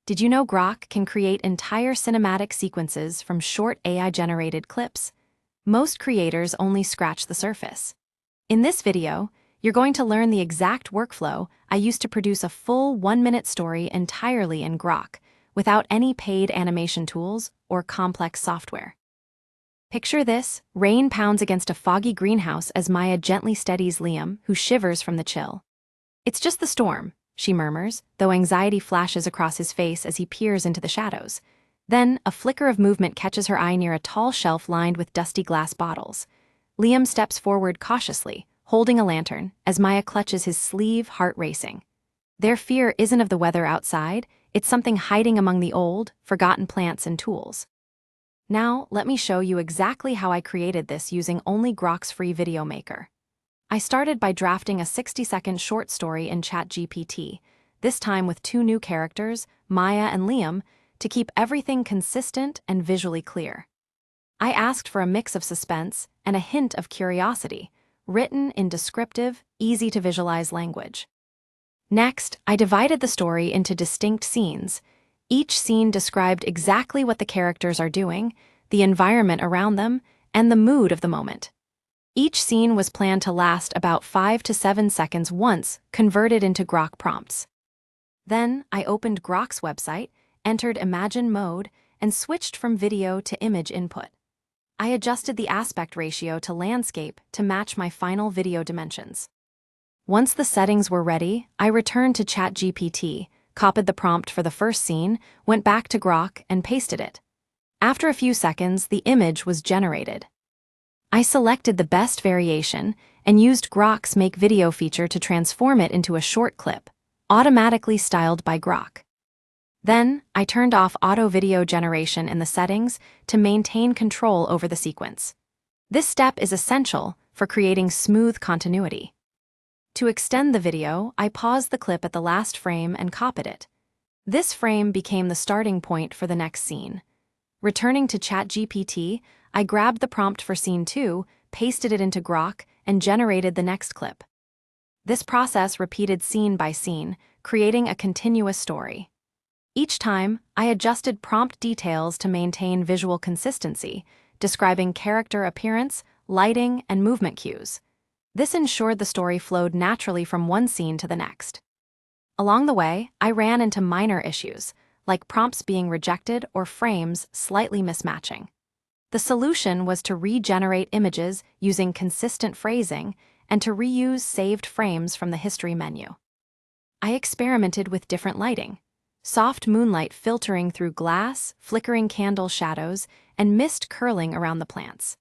Did you know Grok can create entire cinematic sequences from short AI-generated clips? Most creators only scratch the surface. In this video, you're going to learn the exact workflow I used to produce a full 1-minute story entirely in Grok, without any paid animation tools or complex software. Picture this: rain pounds against a foggy greenhouse as Maya gently steadies Liam, who shivers from the chill. "It's just the storm," she murmurs, though anxiety flashes across his face as he peers into the shadows. Then, a flicker of movement catches her eye near a tall shelf lined with dusty glass bottles. Liam steps forward cautiously, holding a lantern, as Maya clutches his sleeve, heart racing. Their fear isn't of the weather outside, it's something hiding among the old, forgotten plants and tools. Now, let me show you exactly how I created this using only Grok's free video maker. I started by drafting a 60-second short story in ChatGPT, this time with 2 new characters, Maya and Liam, to keep everything consistent and visually clear. I asked for a mix of suspense and a hint of curiosity, written in descriptive, easy-to-visualize language. Next, I divided the story into distinct scenes. Each scene described exactly what the characters are doing, the environment around them, and the mood of the moment. Each scene was planned to last about 5 to 7 seconds once converted into Grok prompts. Then, I opened Grok's website, entered Imagine mode, and switched from video to image input. I adjusted the aspect ratio to landscape to match my final video dimensions. Once the settings were ready, I returned to ChatGPT, copied the prompt for the first scene, went back to Grok, and pasted it. After a few seconds, the image was generated. I selected the best variation and used Grok's Make Video feature to transform it into a short clip, automatically styled by Grok. Then, I turned off auto video generation in the settings to maintain control over the sequence. This step is essential for creating smooth continuity. To extend the video, I paused the clip at the last frame and copied it. This frame became the starting point for the next scene. Returning to ChatGPT, I grabbed the prompt for scene 2, pasted it into Grok, and generated the next clip. This process repeated scene by scene, creating a continuous story. Each time, I adjusted prompt details to maintain visual consistency, describing character appearance, lighting, and movement cues. This ensured the story flowed naturally from one scene to the next. Along the way, I ran into minor issues, like prompts being rejected or frames slightly mismatching. The solution was to regenerate images using consistent phrasing and to reuse saved frames from the history menu. I experimented with different lighting: soft moonlight filtering through glass, flickering candle shadows, and mist curling around the plants.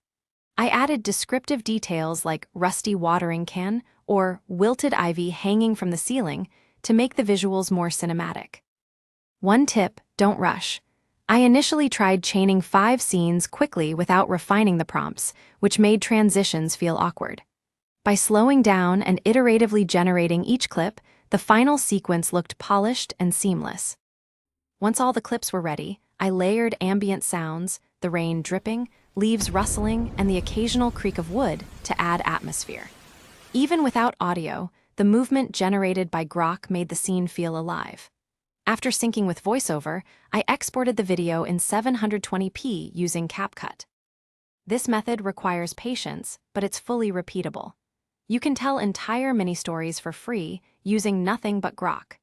I added descriptive details like rusty watering can or wilted ivy hanging from the ceiling to make the visuals more cinematic. One tip: don't rush. I initially tried chaining 5 scenes quickly without refining the prompts, which made transitions feel awkward. By slowing down and iteratively generating each clip, the final sequence looked polished and seamless. Once all the clips were ready, I layered ambient sounds, the rain dripping, leaves rustling, and the occasional creak of wood to add atmosphere. Even without audio, the movement generated by Grok made the scene feel alive. After syncing with VoiceOver, I exported the video in 720p using CapCut. This method requires patience, but it's fully repeatable. You can tell entire mini-stories for free using nothing but Grok.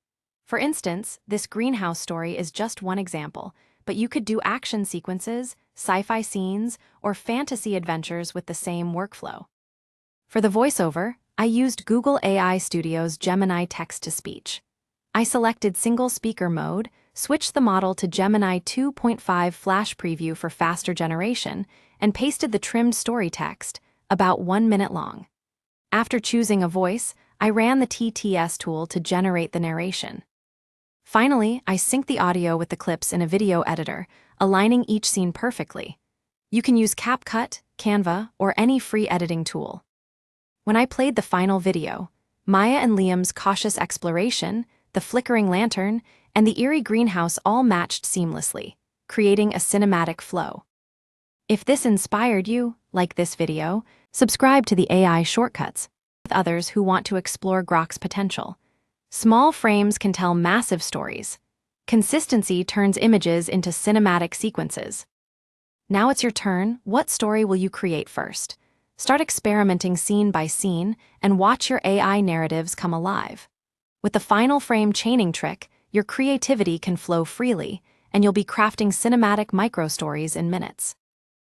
For instance, this greenhouse story is just one example, but you could do action sequences, sci-fi scenes, or fantasy adventures with the same workflow. For the voiceover, I used Google AI Studio's Gemini text-to-speech. I selected single speaker mode, switched the model to Gemini 2.5 Flash Preview for faster generation, and pasted the trimmed story text, about 1 minute long. After choosing a voice, I ran the TTS tool to generate the narration. Finally, I synced the audio with the clips in a video editor, aligning each scene perfectly. You can use CapCut, Canva, or any free editing tool. When I played the final video, Maya and Liam's cautious exploration, the flickering lantern, and the eerie greenhouse all matched seamlessly, creating a cinematic flow. If this inspired you, like this video, subscribe to the AI Shortcuts with others who want to explore Grok's potential. Small frames can tell massive stories. Consistency turns images into cinematic sequences. Now it's your turn. What story will you create first? Start experimenting scene by scene and watch your AI narratives come alive. With the final frame chaining trick, your creativity can flow freely, and you'll be crafting cinematic micro-stories in minutes.